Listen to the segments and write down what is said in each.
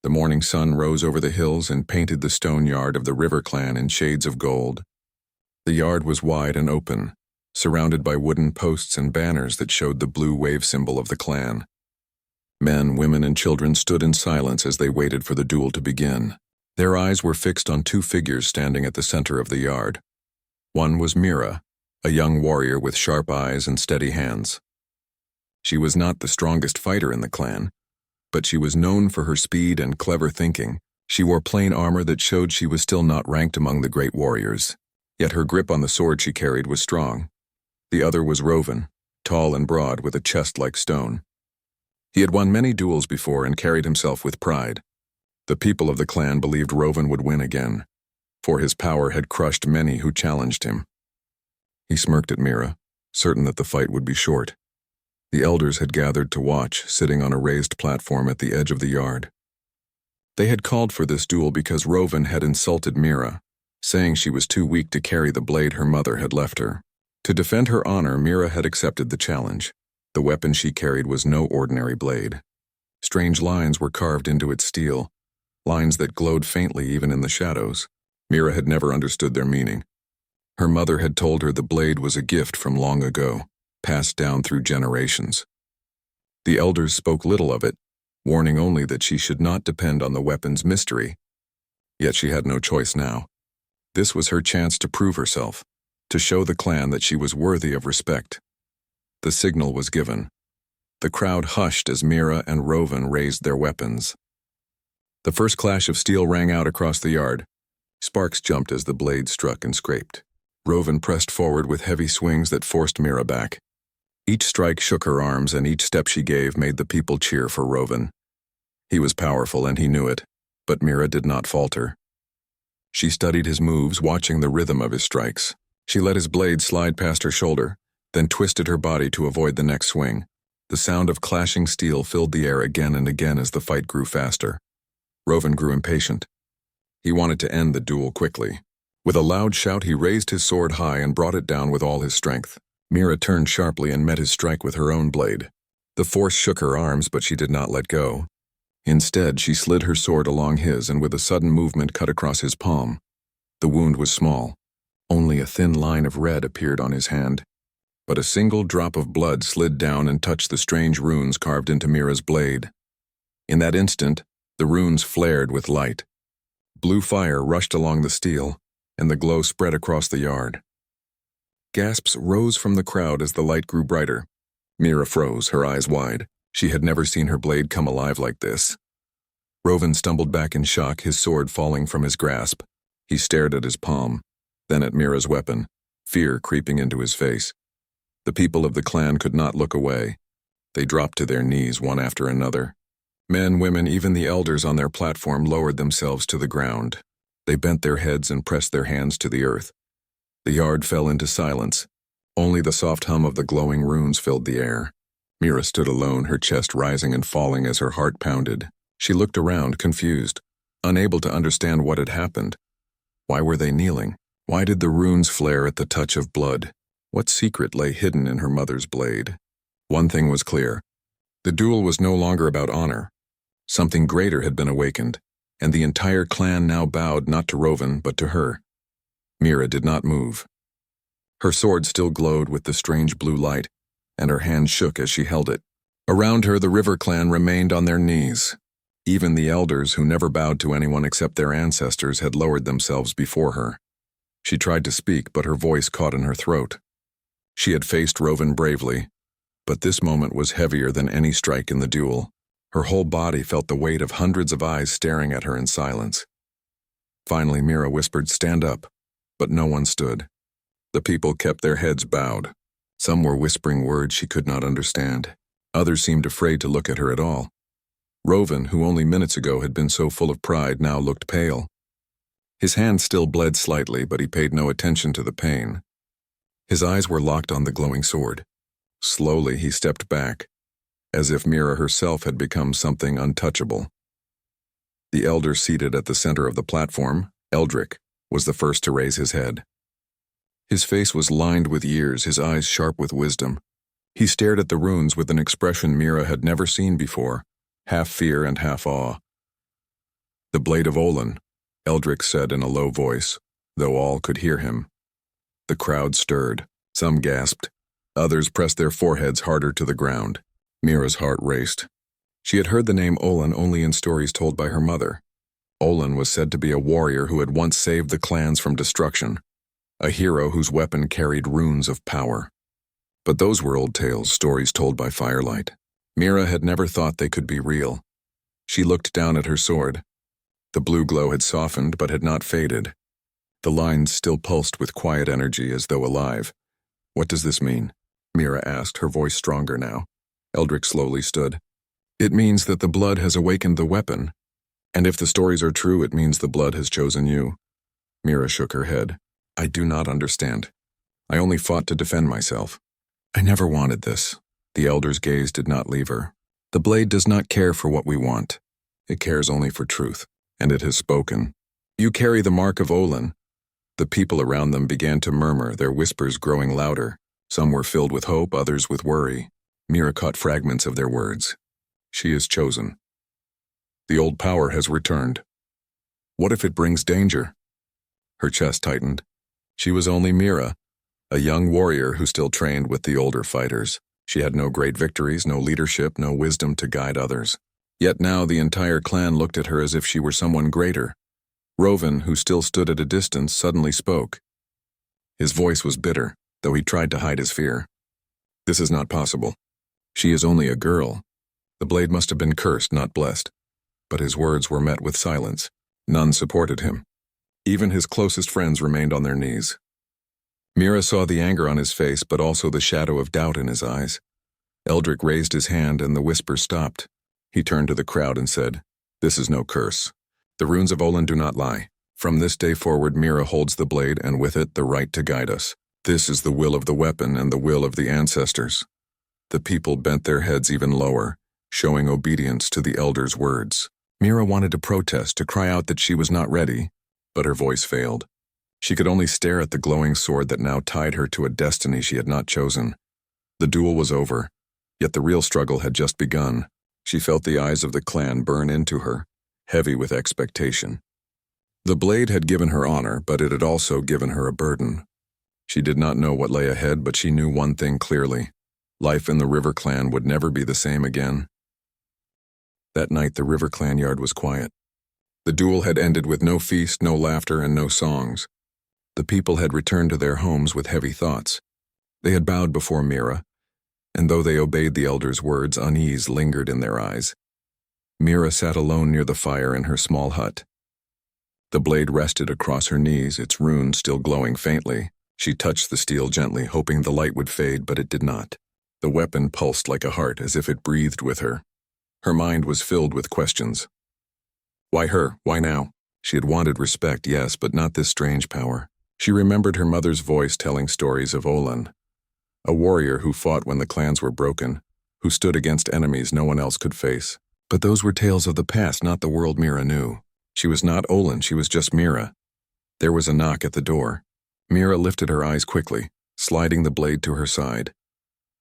The morning sun rose over the hills and painted the stone yard of the River Clan in shades of gold. The yard was wide and open, surrounded by wooden posts and banners that showed the blue wave symbol of the clan. Men, women, and children stood in silence as they waited for the duel to begin. Their eyes were fixed on two figures standing at the center of the yard. One was Mira, a young warrior with sharp eyes and steady hands. She was not the strongest fighter in the clan, but she was known for her speed and clever thinking. She wore plain armor that showed she was still not ranked among the great warriors, yet her grip on the sword she carried was strong. The other was Rovan, tall and broad with a chest like stone. He had won many duels before and carried himself with pride. The people of the clan believed Rovan would win again, for his power had crushed many who challenged him. He smirked at Mira, certain that the fight would be short. The elders had gathered to watch, sitting on a raised platform at the edge of the yard. They had called for this duel because Rovan had insulted Mira, saying she was too weak to carry the blade her mother had left her. To defend her honor, Mira had accepted the challenge. The weapon she carried was no ordinary blade. Strange lines were carved into its steel, lines that glowed faintly even in the shadows. Mira had never understood their meaning. Her mother had told her the blade was a gift from long ago, passed down through generations. The elders spoke little of it, warning only that she should not depend on the weapon's mystery. Yet she had no choice now. This was her chance to prove herself, to show the clan that she was worthy of respect. The signal was given. The crowd hushed as Mira and Rovan raised their weapons. The first clash of steel rang out across the yard. Sparks jumped as the blade struck and scraped. Rovan pressed forward with heavy swings that forced Mira back. Each strike shook her arms, and each step she gave made the people cheer for Rovan. He was powerful, and he knew it, but Mira did not falter. She studied his moves, watching the rhythm of his strikes. She let his blade slide past her shoulder, then twisted her body to avoid the next swing. The sound of clashing steel filled the air again and again as the fight grew faster. Rovan grew impatient. He wanted to end the duel quickly. With a loud shout, he raised his sword high and brought it down with all his strength. Mira turned sharply and met his strike with her own blade. The force shook her arms, but she did not let go. Instead, she slid her sword along his and with a sudden movement cut across his palm. The wound was small. Only a thin line of red appeared on his hand. But a single drop of blood slid down and touched the strange runes carved into Mira's blade. In that instant, the runes flared with light. Blue fire rushed along the steel, and the glow spread across the yard. Gasps rose from the crowd as the light grew brighter. Mira froze, her eyes wide. She had never seen her blade come alive like this. Rovan stumbled back in shock, his sword falling from his grasp. He stared at his palm, then at Mira's weapon, fear creeping into his face. The people of the clan could not look away. They dropped to their knees one after another. Men, women, even the elders on their platform lowered themselves to the ground. They bent their heads and pressed their hands to the earth. The yard fell into silence. Only the soft hum of the glowing runes filled the air. Mira stood alone, her chest rising and falling as her heart pounded. She looked around, confused, unable to understand what had happened. Why were they kneeling? Why did the runes flare at the touch of blood? What secret lay hidden in her mother's blade? One thing was clear. The duel was no longer about honor. Something greater had been awakened, and the entire clan now bowed not to Rovan, but to her. Mira did not move. Her sword still glowed with the strange blue light, and her hand shook as she held it. Around her, the River Clan remained on their knees. Even the elders, who never bowed to anyone except their ancestors, had lowered themselves before her. She tried to speak, but her voice caught in her throat. She had faced Rovan bravely, but this moment was heavier than any strike in the duel. Her whole body felt the weight of hundreds of eyes staring at her in silence. Finally, Mira whispered, "Stand up," but no one stood. The people kept their heads bowed. Some were whispering words she could not understand. Others seemed afraid to look at her at all. Rovan, who only minutes ago had been so full of pride, now looked pale. His hand still bled slightly, but he paid no attention to the pain. His eyes were locked on the glowing sword. Slowly, he stepped back, as if Mira herself had become something untouchable. The elder seated at the center of the platform, Eldrick, was the first to raise his head. His face was lined with years, his eyes sharp with wisdom. He stared at the runes with an expression Mira had never seen before, half fear and half awe. The blade of Olin, Eldrick said in a low voice, though all could hear him. The crowd stirred. Some gasped. Others pressed their foreheads harder to the ground. Mira's heart raced. She had heard the name Olin only in stories told by her mother. Olin was said to be a warrior who had once saved the clans from destruction, a hero whose weapon carried runes of power. But those were old tales, stories told by firelight. Mira had never thought they could be real. She looked down at her sword. The blue glow had softened but had not faded. The lines still pulsed with quiet energy as though alive. "What does this mean?" Mira asked, her voice stronger now. Eldrick slowly stood. "It means that the blood has awakened the weapon. And if the stories are true, it means the blood has chosen you." Mira shook her head. "I do not understand. I only fought to defend myself. I never wanted this." The elder's gaze did not leave her. "The blade does not care for what we want. It cares only for truth, and it has spoken. You carry the mark of Olin." The people around them began to murmur, their whispers growing louder. Some were filled with hope, others with worry. Mira caught fragments of their words. "She is chosen. The old power has returned. What if it brings danger?" Her chest tightened. She was only Mira, a young warrior who still trained with the older fighters. She had no great victories, no leadership, no wisdom to guide others. Yet now the entire clan looked at her as if she were someone greater. Rovan, who still stood at a distance, suddenly spoke. His voice was bitter, though he tried to hide his fear. "This is not possible. She is only a girl. The blade must have been cursed, not blessed." But his words were met with silence. None supported him. Even his closest friends remained on their knees. Mira saw the anger on his face, but also the shadow of doubt in his eyes. Eldrick raised his hand and the whisper stopped. He turned to the crowd and said, "This is no curse. The runes of Olin do not lie. From this day forward, Mira holds the blade and with it the right to guide us. This is the will of the weapon and the will of the ancestors." The people bent their heads even lower, showing obedience to the elder's words. Mira wanted to protest, to cry out that she was not ready, but her voice failed. She could only stare at the glowing sword that now tied her to a destiny she had not chosen. The duel was over, yet the real struggle had just begun. She felt the eyes of the clan burn into her, heavy with expectation. The blade had given her honor, but it had also given her a burden. She did not know what lay ahead, but she knew one thing clearly. Life in the River Clan would never be the same again. That night, the River Clan yard was quiet. The duel had ended with no feast, no laughter, and no songs. The people had returned to their homes with heavy thoughts. They had bowed before Mira, and though they obeyed the elder's words, unease lingered in their eyes. Mira sat alone near the fire in her small hut. The blade rested across her knees, its runes still glowing faintly. She touched the steel gently, hoping the light would fade, but it did not. The weapon pulsed like a heart, as if it breathed with her. Her mind was filled with questions. Why her? Why now? She had wanted respect, yes, but not this strange power. She remembered her mother's voice telling stories of Olin, a warrior who fought when the clans were broken, who stood against enemies no one else could face. But those were tales of the past, not the world Mira knew. She was not Olin, she was just Mira. There was a knock at the door. Mira lifted her eyes quickly, sliding the blade to her side.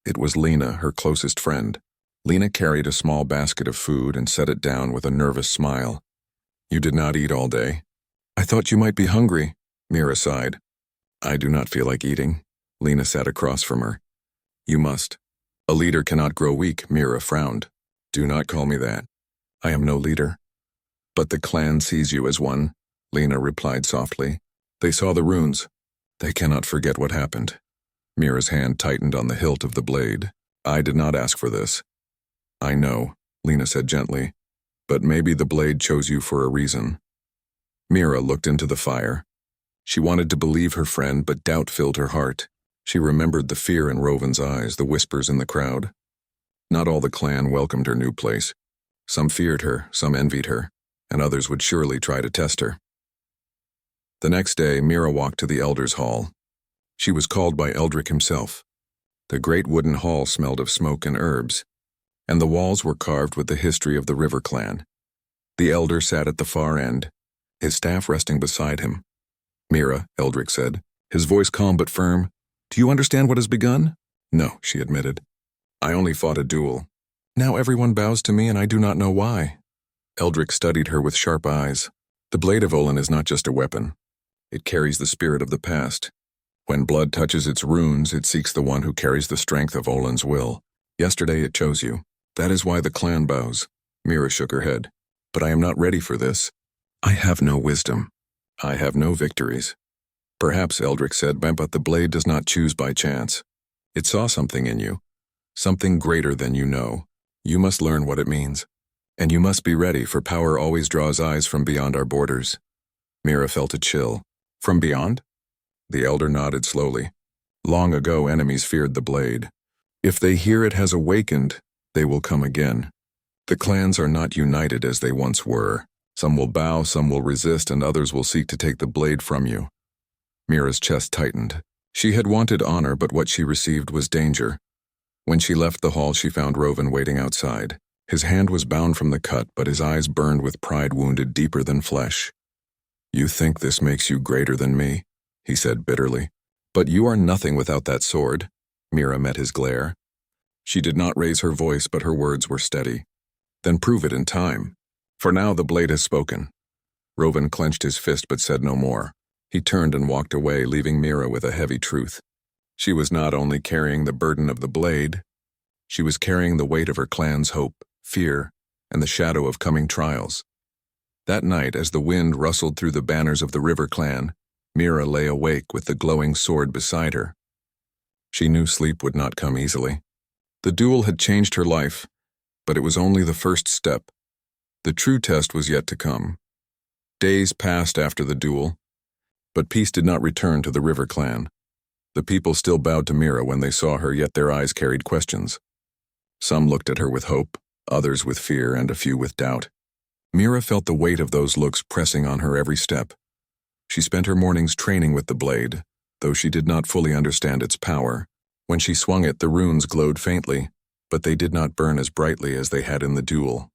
It was Lena, her closest friend. Lena carried a small basket of food and set it down with a nervous smile. "You did not eat all day." "I thought you might be hungry," Mira sighed. "I do not feel like eating." Lena sat across from her. "You must. A leader cannot grow weak," Mira frowned. "Do not call me that. I am no leader." "But the clan sees you as one," Lena replied softly. "They saw the runes. They cannot forget what happened." Mira's hand tightened on the hilt of the blade. "I did not ask for this." "I know," Lena said gently, "but maybe the blade chose you for a reason." Mira looked into the fire. She wanted to believe her friend, but doubt filled her heart. She remembered the fear in Rovan's eyes, the whispers in the crowd. Not all the clan welcomed her new place. Some feared her, some envied her, and others would surely try to test her. The next day, Mira walked to the Elder's Hall. She was called by Eldrick himself. The great wooden hall smelled of smoke and herbs, and the walls were carved with the history of the River Clan. The Elder sat at the far end, his staff resting beside him. "Mira," Eldrick said, his voice calm but firm, "do you understand what has begun?" "No," she admitted. "I only fought a duel. Now everyone bows to me and I do not know why." Eldrick studied her with sharp eyes. The blade of Olin is not just a weapon. It carries the spirit of the past. When blood touches its runes, it seeks the one who carries the strength of Olin's will. Yesterday it chose you. That is why the clan bows. Mira shook her head. But I am not ready for this. I have no wisdom. I have no victories. Perhaps, Eldrick said, but the blade does not choose by chance. It saw something in you. Something greater than you know. You must learn what it means. And you must be ready, for power always draws eyes from beyond our borders. Mira felt a chill. From beyond? The elder nodded slowly. Long ago, enemies feared the blade. If they hear it has awakened, they will come again. The clans are not united as they once were. Some will bow, some will resist, and others will seek to take the blade from you. Mira's chest tightened. She had wanted honor, but what she received was danger. When she left the hall, she found Rovan waiting outside. His hand was bound from the cut, but his eyes burned with pride wounded deeper than flesh. You think this makes you greater than me, he said bitterly. But you are nothing without that sword. Mira met his glare. She did not raise her voice, but her words were steady. Then prove it in time. For now the blade has spoken. Rovan clenched his fist but said no more. He turned and walked away, leaving Mira with a heavy truth. She was not only carrying the burden of the blade, she was carrying the weight of her clan's hope, fear, and the shadow of coming trials. That night, as the wind rustled through the banners of the River Clan, Mira lay awake with the glowing sword beside her. She knew sleep would not come easily. The duel had changed her life, but it was only the first step. The true test was yet to come. Days passed after the duel, but peace did not return to the River Clan. The people still bowed to Mira when they saw her, yet their eyes carried questions. Some looked at her with hope, others with fear, and a few with doubt. Mira felt the weight of those looks pressing on her every step. She spent her mornings training with the blade, though she did not fully understand its power. When she swung it, the runes glowed faintly, but they did not burn as brightly as they had in the duel.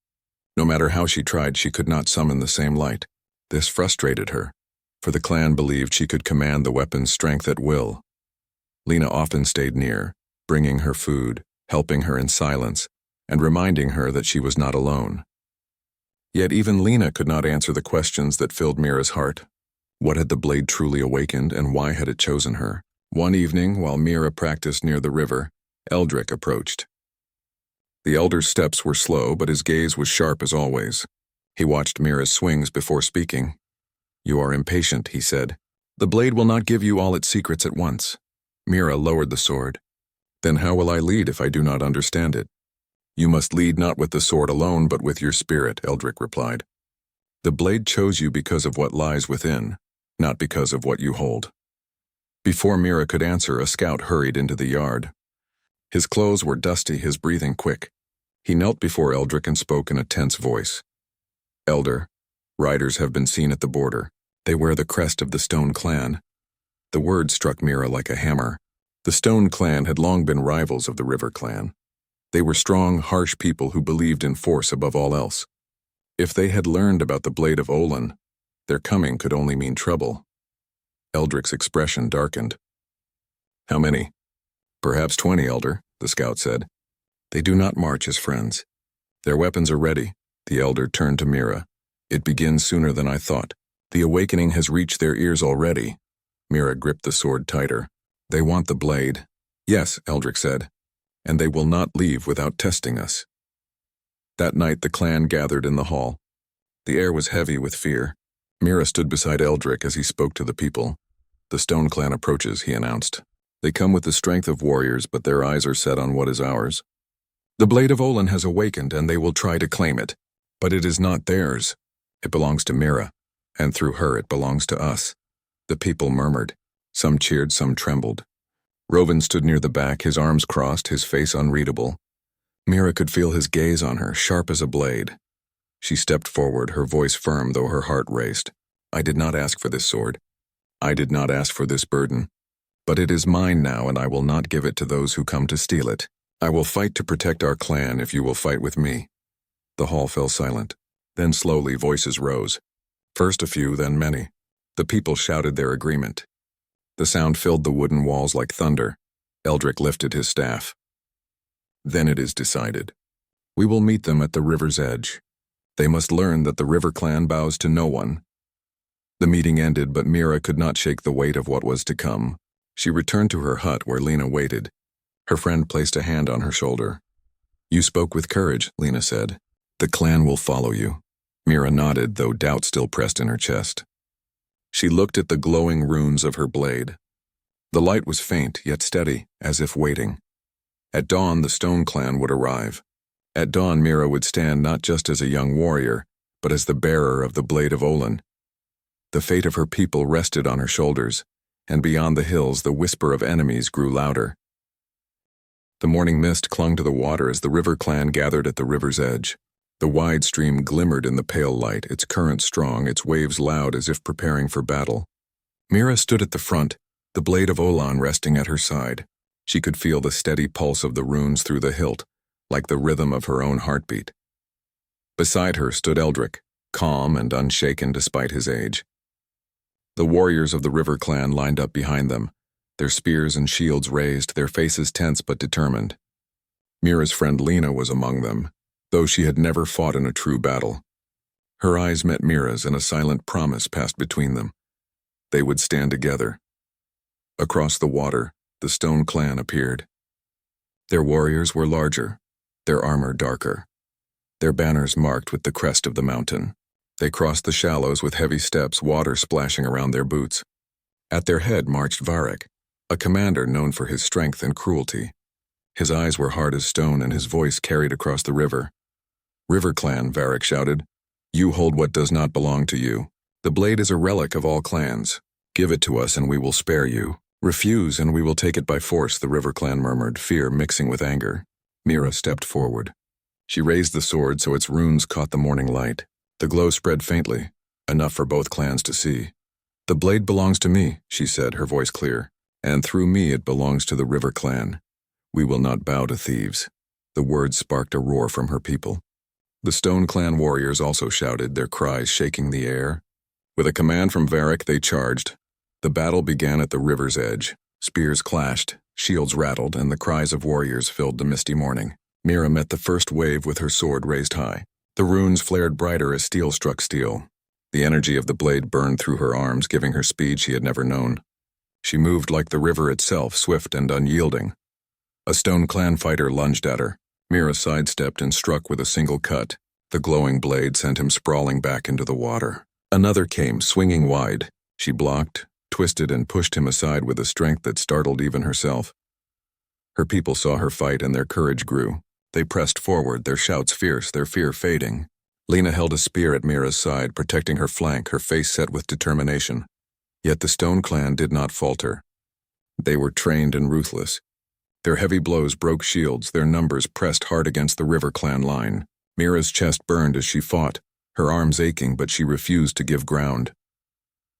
No matter how she tried, she could not summon the same light. This frustrated her, for the clan believed she could command the weapon's strength at will. Lena often stayed near, bringing her food, helping her in silence, and reminding her that she was not alone. Yet even Lena could not answer the questions that filled Mira's heart. What had the blade truly awakened, and why had it chosen her? One evening, while Mira practiced near the river, Eldrick approached. The elder's steps were slow, but his gaze was sharp as always. He watched Mira's swings before speaking. You are impatient, he said. The blade will not give you all its secrets at once. Mira lowered the sword. Then how will I lead if I do not understand it? You must lead not with the sword alone, but with your spirit, Eldrick replied. The blade chose you because of what lies within, not because of what you hold. Before Mira could answer, a scout hurried into the yard. His clothes were dusty, his breathing quick. He knelt before Eldrick and spoke in a tense voice. Elder, riders have been seen at the border. They wear the crest of the Stone Clan. The word struck Mira like a hammer. The Stone Clan had long been rivals of the River Clan. They were strong, harsh people who believed in force above all else. If they had learned about the blade of Olin, their coming could only mean trouble. Eldrick's expression darkened. How many? Perhaps 20, Elder, the scout said. They do not march as friends. Their weapons are ready. The elder turned to Mira. It begins sooner than I thought. The awakening has reached their ears already. Mira gripped the sword tighter. They want the blade. Yes, Eldrick said. And they will not leave without testing us. That night the clan gathered in the hall. The air was heavy with fear. Mira stood beside Eldrick as he spoke to the people. The Stone Clan approaches, he announced. They come with the strength of warriors, but their eyes are set on what is ours. The blade of Olin has awakened, and they will try to claim it. But it is not theirs. It belongs to Mira, and through her it belongs to us. The people murmured. Some cheered, some trembled. Rovan stood near the back, his arms crossed, his face unreadable. Mira could feel his gaze on her, sharp as a blade. She stepped forward, her voice firm though her heart raced. I did not ask for this sword. I did not ask for this burden. But it is mine now, and I will not give it to those who come to steal it. I will fight to protect our clan if you will fight with me. The hall fell silent. Then slowly voices rose. First a few, then many. The people shouted their agreement. The sound filled the wooden walls like thunder. Eldrick lifted his staff. Then it is decided. We will meet them at the river's edge. They must learn that the River Clan bows to no one. The meeting ended, but Mira could not shake the weight of what was to come. She returned to her hut where Lena waited. Her friend placed a hand on her shoulder. "You spoke with courage," Lena said. "The clan will follow you." Mira nodded, though doubt still pressed in her chest. She looked at the glowing runes of her blade. The light was faint, yet steady, as if waiting. At dawn, the Stone Clan would arrive. At dawn, Mira would stand not just as a young warrior, but as the bearer of the Blade of Olin. The fate of her people rested on her shoulders, and beyond the hills the whisper of enemies grew louder. The morning mist clung to the water as the River Clan gathered at the river's edge. The wide stream glimmered in the pale light, its current strong, its waves loud as if preparing for battle. Mira stood at the front, the Blade of Olin resting at her side. She could feel the steady pulse of the runes through the hilt, like the rhythm of her own heartbeat. Beside her stood Eldrick, calm and unshaken despite his age. The warriors of the River Clan lined up behind them, their spears and shields raised, their faces tense but determined. Mira's friend Lena was among them, though she had never fought in a true battle. Her eyes met Mira's, and a silent promise passed between them. They would stand together. Across the water, the Stone Clan appeared. Their warriors were larger, their armor darker, their banners marked with the crest of the mountain. They crossed the shallows with heavy steps, water splashing around their boots. At their head marched Varric, a commander known for his strength and cruelty. His eyes were hard as stone, and his voice carried across the river. "River Clan," Varric shouted, "you hold what does not belong to you. The blade is a relic of all clans. Give it to us and we will spare you. Refuse and we will take it by force," the River Clan murmured, fear mixing with anger. Mira stepped forward. She raised the sword so its runes caught the morning light. The glow spread faintly, enough for both clans to see. "The blade belongs to me," she said, her voice clear, "and through me it belongs to the River Clan. We will not bow to thieves." The words sparked a roar from her people. The Stone Clan warriors also shouted, their cries shaking the air. With a command from Varric, they charged. The battle began at the river's edge. Spears clashed, shields rattled, and the cries of warriors filled the misty morning. Mira met the first wave with her sword raised high. The runes flared brighter as steel struck steel. The energy of the blade burned through her arms, giving her speed she had never known. She moved like the river itself, swift and unyielding. A Stone Clan fighter lunged at her. Mira sidestepped and struck with a single cut. The glowing blade sent him sprawling back into the water. Another came, swinging wide. She blocked, twisted, and pushed him aside with a strength that startled even herself. Her people saw her fight, and their courage grew. They pressed forward, their shouts fierce, their fear fading. Lena held a spear at Mira's side, protecting her flank, her face set with determination. Yet the Stone Clan did not falter. They were trained and ruthless. Their heavy blows broke shields, their numbers pressed hard against the River Clan line. Mira's chest burned as she fought, her arms aching, but she refused to give ground.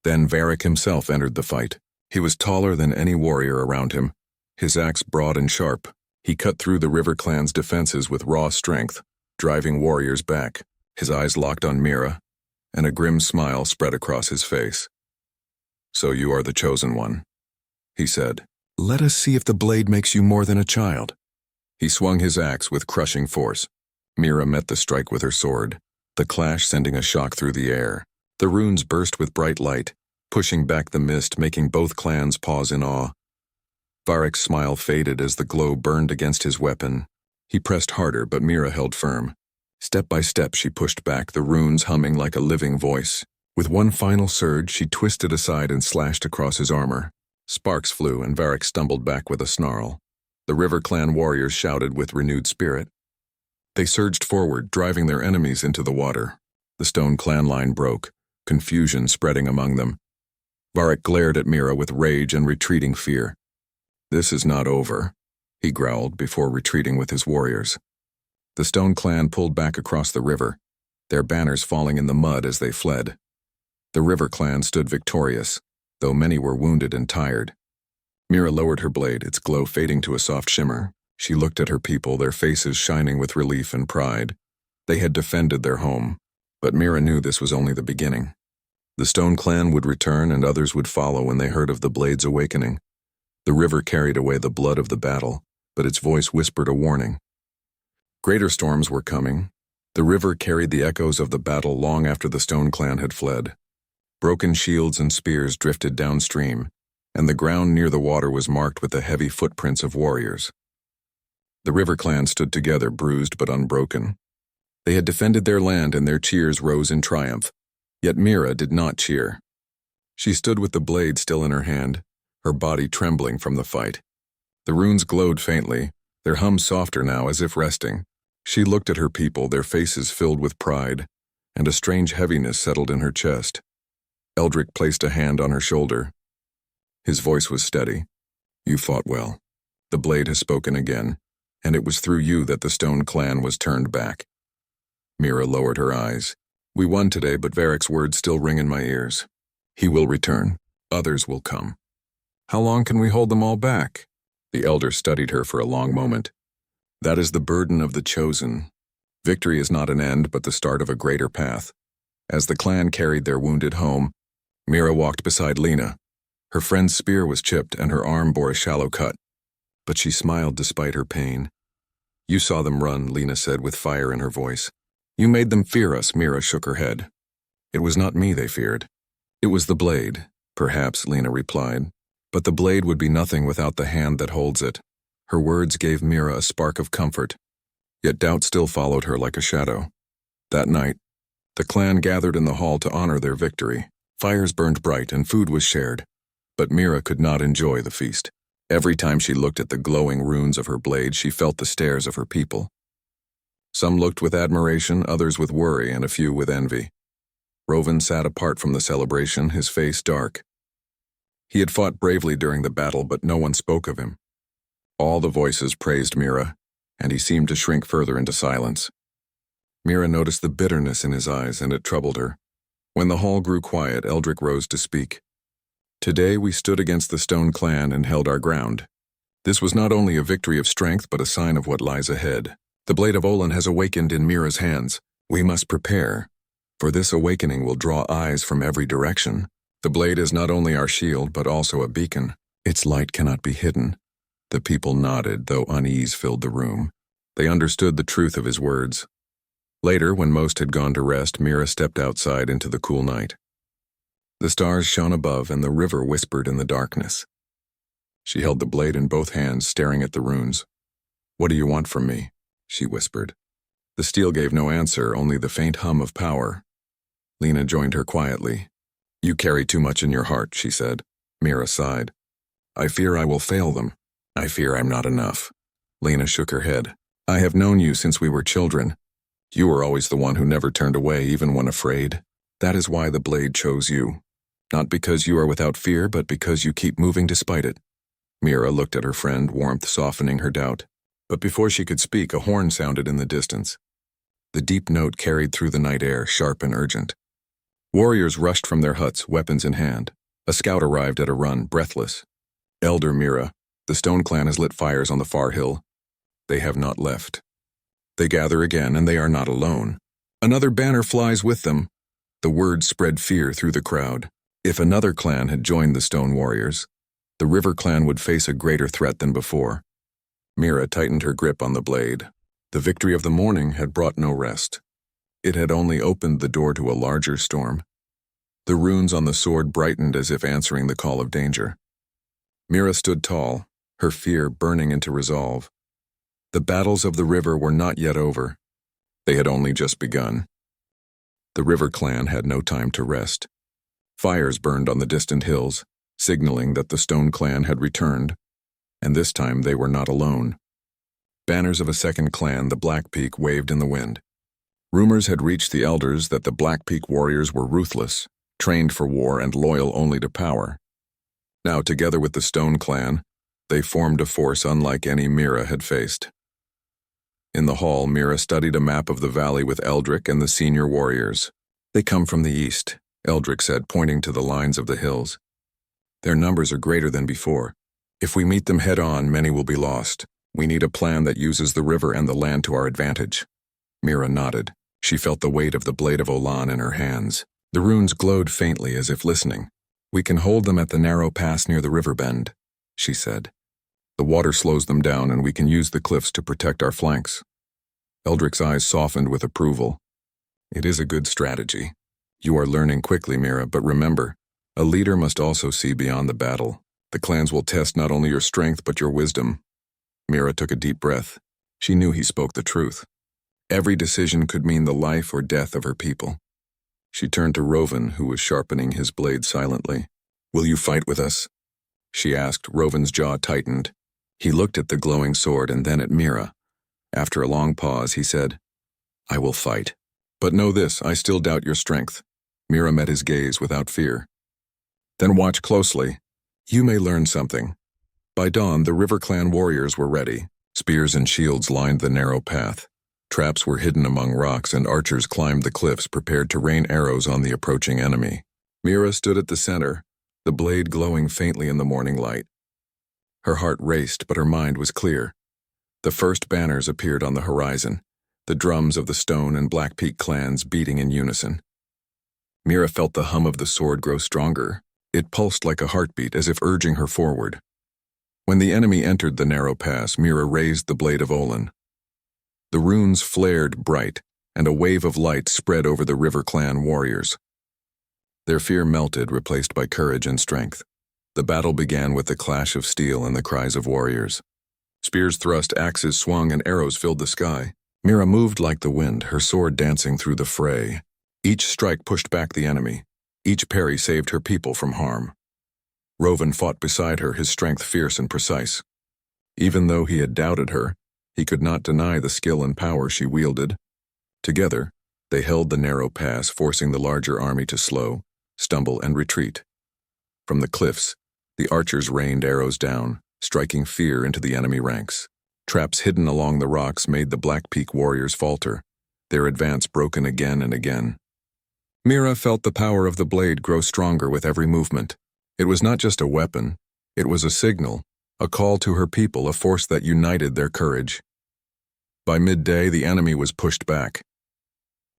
Then Varric himself entered the fight. He was taller than any warrior around him, his axe broad and sharp. He cut through the River Clan's defenses with raw strength, driving warriors back. His eyes locked on Mira, and a grim smile spread across his face. "So you are the chosen one," he said. "Let us see if the blade makes you more than a child." He swung his axe with crushing force. Mira met the strike with her sword, the clash sending a shock through the air. The runes burst with bright light, pushing back the mist, making both clans pause in awe. Varric's smile faded as the glow burned against his weapon. He pressed harder, but Mira held firm. Step by step she pushed back, the runes humming like a living voice. With one final surge, she twisted aside and slashed across his armor. Sparks flew, and Varric stumbled back with a snarl. The River Clan warriors shouted with renewed spirit. They surged forward, driving their enemies into the water. The Stone Clan line broke, confusion spreading among them. Varric glared at Mira with rage and retreating fear. "This is not over," he growled before retreating with his warriors. The Stone Clan pulled back across the river, their banners falling in the mud as they fled. The River Clan stood victorious, though many were wounded and tired. Mira lowered her blade, its glow fading to a soft shimmer. She looked at her people, their faces shining with relief and pride. They had defended their home, but Mira knew this was only the beginning. The Stone Clan would return, and others would follow when they heard of the blade's awakening. The river carried away the blood of the battle, but its voice whispered a warning. Greater storms were coming. The river carried the echoes of the battle long after the Stone Clan had fled. Broken shields and spears drifted downstream, and the ground near the water was marked with the heavy footprints of warriors. The River Clan stood together, bruised but unbroken. They had defended their land, and their cheers rose in triumph. Yet Mira did not cheer. She stood with the blade still in her hand, her body trembling from the fight. The runes glowed faintly, their hum softer now as if resting. She looked at her people, their faces filled with pride, and a strange heaviness settled in her chest. Eldrick placed a hand on her shoulder. His voice was steady. "You fought well. The blade has spoken again, and it was through you that the Stone Clan was turned back." Mira lowered her eyes. "We won today, but Varric's words still ring in my ears. He will return. Others will come. How long can we hold them all back?" The elder studied her for a long moment. "That is the burden of the chosen. Victory is not an end, but the start of a greater path." As the clan carried their wounded home, Mira walked beside Lena. Her friend's spear was chipped, and her arm bore a shallow cut. But she smiled despite her pain. "You saw them run," Lena said with fire in her voice. "You made them fear us." Mira shook her head. "It was not me they feared. It was the blade." "Perhaps," Lena replied. "But the blade would be nothing without the hand that holds it." Her words gave Mira a spark of comfort, yet doubt still followed her like a shadow. That night, the clan gathered in the hall to honor their victory. Fires burned bright and food was shared, but Mira could not enjoy the feast. Every time she looked at the glowing runes of her blade, she felt the stares of her people. Some looked with admiration, others with worry, and a few with envy. Rovan sat apart from the celebration, his face dark. He had fought bravely during the battle, but no one spoke of him. All the voices praised Mira, and he seemed to shrink further into silence. Mira noticed the bitterness in his eyes, and it troubled her. When the hall grew quiet, Eldrick rose to speak. "Today we stood against the Stone Clan and held our ground. This was not only a victory of strength, but a sign of what lies ahead. The blade of Olin has awakened in Mira's hands. We must prepare, for this awakening will draw eyes from every direction. The blade is not only our shield, but also a beacon. Its light cannot be hidden." The people nodded, though unease filled the room. They understood the truth of his words. Later, when most had gone to rest, Mira stepped outside into the cool night. The stars shone above, and the river whispered in the darkness. She held the blade in both hands, staring at the runes. "What do you want from me?" she whispered. The steel gave no answer, only the faint hum of power. Lena joined her quietly. "You carry too much in your heart," she said. Mira sighed. "I fear I will fail them. I fear I'm not enough." Lena shook her head. "I have known you since we were children. You were always the one who never turned away, even when afraid. That is why the blade chose you. Not because you are without fear, but because you keep moving despite it." Mira looked at her friend, warmth softening her doubt. But before she could speak, a horn sounded in the distance. The deep note carried through the night air, sharp and urgent. Warriors rushed from their huts, weapons in hand. A scout arrived at a run, breathless. "Elder Mira, the Stone Clan has lit fires on the far hill. They have not left. They gather again, and they are not alone. Another banner flies with them." The word spread fear through the crowd. If another clan had joined the Stone Warriors, the River Clan would face a greater threat than before. Mira tightened her grip on the blade. The victory of the morning had brought no rest. It had only opened the door to a larger storm. The runes on the sword brightened as if answering the call of danger. Mira stood tall, her fear burning into resolve. The battles of the river were not yet over. They had only just begun. The River Clan had no time to rest. Fires burned on the distant hills, signaling that the Stone Clan had returned, and this time they were not alone. Banners of a second clan, the Black Peak, waved in the wind. Rumors had reached the elders that the Black Peak warriors were ruthless, trained for war and loyal only to power. Now, together with the Stone Clan, they formed a force unlike any Mira had faced. In the hall, Mira studied a map of the valley with Eldrick and the senior warriors. "They come from the east," Eldrick said, pointing to the lines of the hills. "Their numbers are greater than before. If we meet them head-on, many will be lost. We need a plan that uses the river and the land to our advantage." Mira nodded. She felt the weight of the blade of Olan in her hands. The runes glowed faintly as if listening. "We can hold them at the narrow pass near the river bend," she said. "The water slows them down, and we can use the cliffs to protect our flanks." Eldrick's eyes softened with approval. It is a good strategy. You are learning quickly, Mira, but remember, a leader must also see beyond the battle. The clans will test not only your strength but your wisdom. Mira took a deep breath. She knew he spoke the truth. Every decision could mean the life or death of her people. She turned to Rovan, who was sharpening his blade silently. "Will you fight with us?" she asked. Rovan's jaw tightened. He looked at the glowing sword and then at Mira. After a long pause, he said, "I will fight. But know this, I still doubt your strength." Mira met his gaze without fear. "Then watch closely. You may learn something." By dawn, the River Clan warriors were ready. Spears and shields lined the narrow path. Traps were hidden among rocks, and archers climbed the cliffs prepared to rain arrows on the approaching enemy. Mira stood at the center, the blade glowing faintly in the morning light. Her heart raced, but her mind was clear. The first banners appeared on the horizon, the drums of the Stone and Black Peak clans beating in unison. Mira felt the hum of the sword grow stronger. It pulsed like a heartbeat, as if urging her forward. When the enemy entered the narrow pass, Mira raised the blade of Olin. The runes flared bright, and a wave of light spread over the River Clan warriors. Their fear melted, replaced by courage and strength. The battle began with the clash of steel and the cries of warriors. Spears thrust, axes swung, and arrows filled the sky. Mira moved like the wind, her sword dancing through the fray. Each strike pushed back the enemy. Each parry saved her people from harm. Rovan fought beside her, his strength fierce and precise. Even though he had doubted her, he could not deny the skill and power she wielded. Together, they held the narrow pass, forcing the larger army to slow, stumble, and retreat. From the cliffs, the archers rained arrows down, striking fear into the enemy ranks. Traps hidden along the rocks made the Black Peak warriors falter, their advance broken again and again. Mira felt the power of the blade grow stronger with every movement. It was not just a weapon, it was a signal, a call to her people, a force that united their courage. By midday, the enemy was pushed back.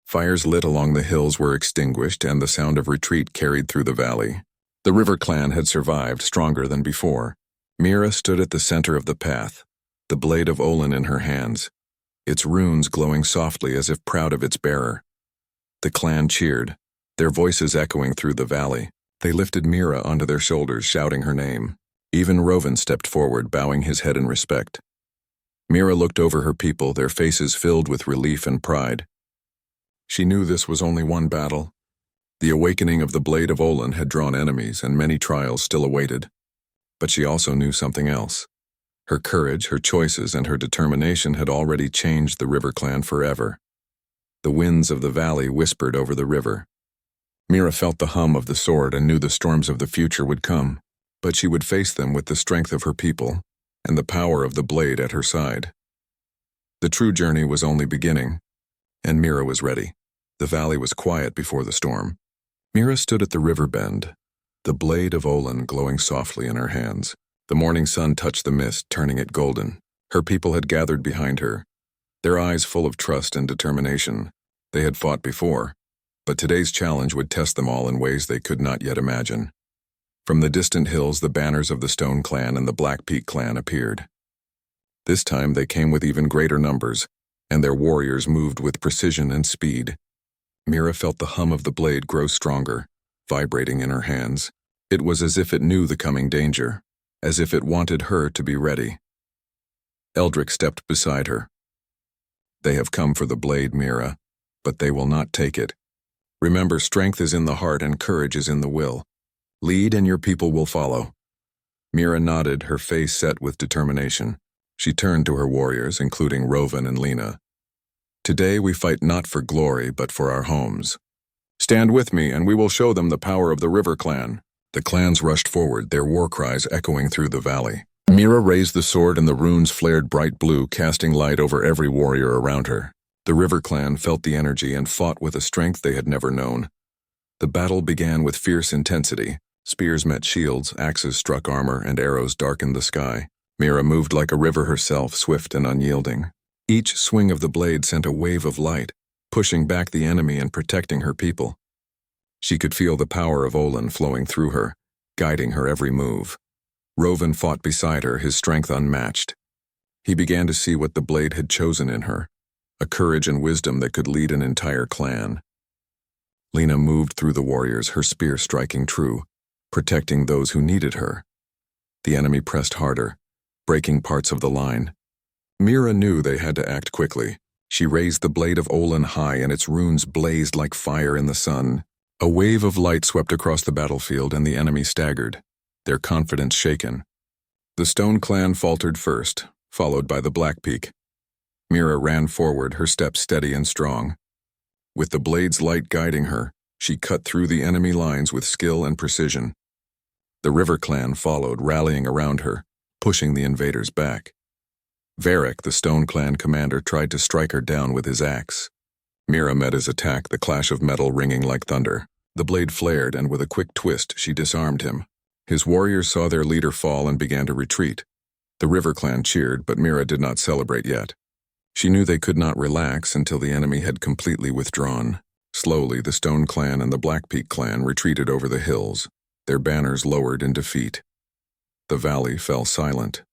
Fires lit along the hills were extinguished, and the sound of retreat carried through the valley. The River Clan had survived, stronger than before. Mira stood at the center of the path, the blade of Olin in her hands, its runes glowing softly as if proud of its bearer. The clan cheered, their voices echoing through the valley. They lifted Mira onto their shoulders, shouting her name. Even Rovan stepped forward, bowing his head in respect. Mira looked over her people, their faces filled with relief and pride. She knew this was only one battle. The awakening of the blade of Olin had drawn enemies, and many trials still awaited. But she also knew something else. Her courage, her choices, and her determination had already changed the River Clan forever. The winds of the valley whispered over the river. Mira felt the hum of the sword and knew the storms of the future would come, but she would face them with the strength of her people and the power of the blade at her side. The true journey was only beginning, and Mira was ready. The valley was quiet before the storm. Mira stood at the river bend, the blade of Olin glowing softly in her hands. The morning sun touched the mist, turning it golden. Her people had gathered behind her, their eyes full of trust and determination. They had fought before, but today's challenge would test them all in ways they could not yet imagine. From the distant hills, the banners of the Stone Clan and the Black Peak Clan appeared. This time they came with even greater numbers, and their warriors moved with precision and speed. Mira felt the hum of the blade grow stronger, vibrating in her hands. It was as if it knew the coming danger, as if it wanted her to be ready. Eldrick stepped beside her. "They have come for the blade, Mira, but they will not take it. Remember, strength is in the heart and courage is in the will. Lead and your people will follow." Mira nodded, her face set with determination. She turned to her warriors, including Rovan and Lena. "Today we fight not for glory, but for our homes. Stand with me, and we will show them the power of the River Clan." The clans rushed forward, their war cries echoing through the valley. Mira raised the sword, and the runes flared bright blue, casting light over every warrior around her. The River Clan felt the energy and fought with a strength they had never known. The battle began with fierce intensity. Spears met shields, axes struck armor, and arrows darkened the sky. Mira moved like a river herself, swift and unyielding. Each swing of the blade sent a wave of light, pushing back the enemy and protecting her people. She could feel the power of Olin flowing through her, guiding her every move. Rovan fought beside her, his strength unmatched. He began to see what the blade had chosen in her, a courage and wisdom that could lead an entire clan. Lena moved through the warriors, her spear striking true, protecting those who needed her. The enemy pressed harder, breaking parts of the line. Mira knew they had to act quickly. She raised the blade of Olin high, and its runes blazed like fire in the sun. A wave of light swept across the battlefield, and the enemy staggered, their confidence shaken. The Stone Clan faltered first, followed by the Black Peak. Mira ran forward, her steps steady and strong. With the blade's light guiding her, she cut through the enemy lines with skill and precision. The River Clan followed, rallying around her, pushing the invaders back. Varric, the Stone Clan commander, tried to strike her down with his axe. Mira met his attack, the clash of metal ringing like thunder. The blade flared, and with a quick twist, she disarmed him. His warriors saw their leader fall and began to retreat. The River Clan cheered, but Mira did not celebrate yet. She knew they could not relax until the enemy had completely withdrawn. Slowly, the Stone Clan and the Black Peak Clan retreated over the hills, their banners lowered in defeat. The valley fell silent.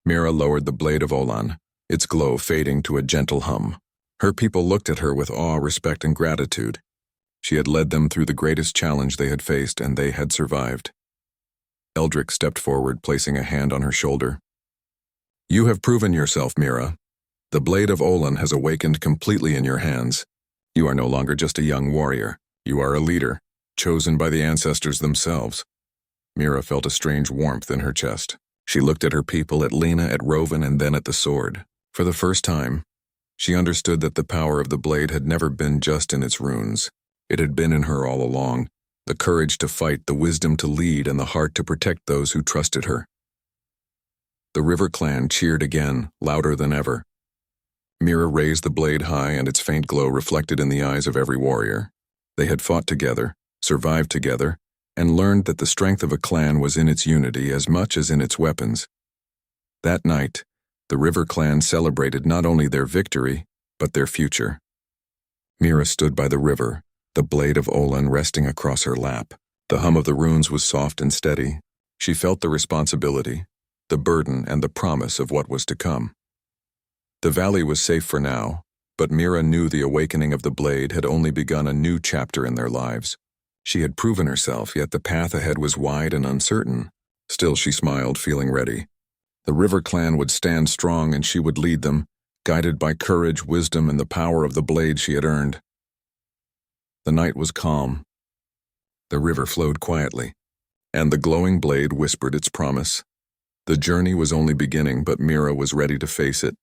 Mira lowered the blade of Olan, its glow fading to a gentle hum. Her people looked at her with awe, respect, and gratitude. She had led them through the greatest challenge they had faced, and they had survived. Eldrick stepped forward, placing a hand on her shoulder. "You have proven yourself, Mira. The blade of Olin has awakened completely in your hands. You are no longer just a young warrior. You are a leader, chosen by the ancestors themselves." Mira felt a strange warmth in her chest. She looked at her people, at Lena, at Rovan, and then at the sword. For the first time, she understood that the power of the blade had never been just in its runes. It had been in her all along, the courage to fight, the wisdom to lead, and the heart to protect those who trusted her. The River Clan cheered again, louder than ever. Mira raised the blade high, and its faint glow reflected in the eyes of every warrior. They had fought together, survived together, and learned that the strength of a clan was in its unity as much as in its weapons. That night, the River Clan celebrated not only their victory, but their future. Mira stood by the river, the blade of Olin resting across her lap. The hum of the runes was soft and steady. She felt the responsibility, the burden, and the promise of what was to come. The valley was safe for now, but Mira knew the awakening of the blade had only begun a new chapter in their lives. She had proven herself, yet the path ahead was wide and uncertain. Still, she smiled, feeling ready. The River Clan would stand strong, and she would lead them, guided by courage, wisdom, and the power of the blade she had earned. The night was calm. The river flowed quietly, and the glowing blade whispered its promise. The journey was only beginning, but Mira was ready to face it.